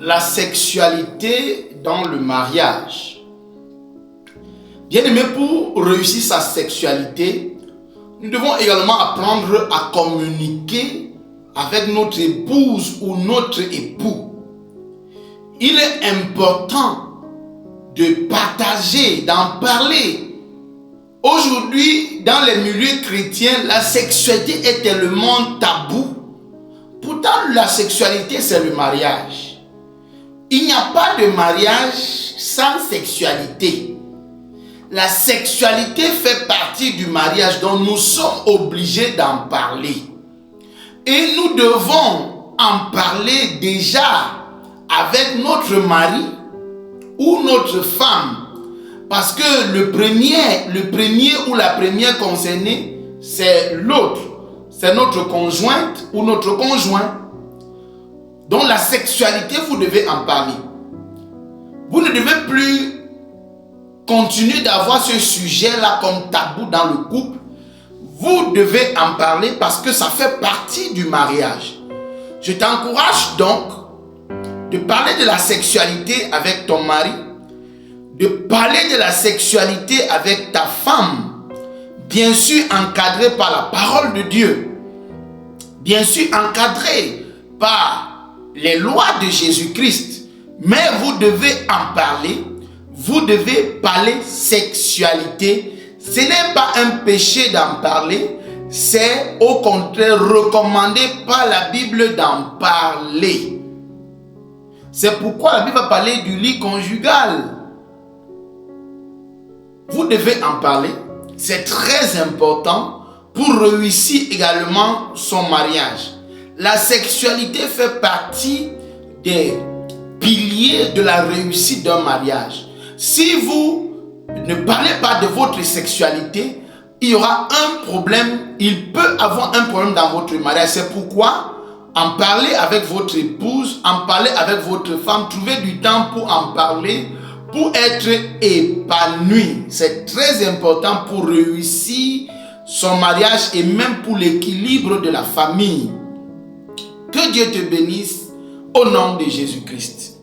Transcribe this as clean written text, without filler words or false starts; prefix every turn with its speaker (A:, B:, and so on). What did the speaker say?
A: la sexualité dans le mariage. Bien-aimé, pour réussir sa sexualité, nous devons également apprendre à communiquer avec notre épouse ou notre époux. Il est important de partager, d'en parler. Aujourd'hui, dans les milieux chrétiens, la sexualité est tellement tabou. Pourtant, la sexualité, c'est le mariage. Il n'y a pas de mariage sans sexualité. La sexualité fait partie du mariage, donc nous sommes obligés d'en parler. Et nous devons en parler déjà avec notre mari ou notre femme. Parce que le premier ou la première concernée, c'est l'autre. C'est notre conjointe ou notre conjoint. Donc la sexualité, vous devez en parler. Vous ne devez plus continuer d'avoir ce sujet-là comme tabou dans le couple. Vous devez en parler parce que ça fait partie du mariage. Je t'encourage donc de parler de la sexualité avec ton mari, de parler de la sexualité avec ta femme, bien sûr encadré par la parole de Dieu, bien sûr encadré par les lois de Jésus-Christ, mais vous devez en parler, vous devez parler sexualité. Ce n'est pas un péché d'en parler, c'est au contraire recommandé par la Bible d'en parler. C'est pourquoi la Bible va parler du lit conjugal. Vous devez en parler, c'est très important pour réussir également son mariage. La sexualité fait partie des piliers de la réussite d'un mariage. Si vous ne parlez pas de votre sexualité, il y aura un problème, il peut avoir un problème dans votre mariage. C'est pourquoi en parler avec votre épouse, en parler avec votre femme, trouver du temps pour en parler, pour être épanoui. C'est très important pour réussir son mariage et même pour l'équilibre de la famille. Que Dieu te bénisse au nom de Jésus-Christ.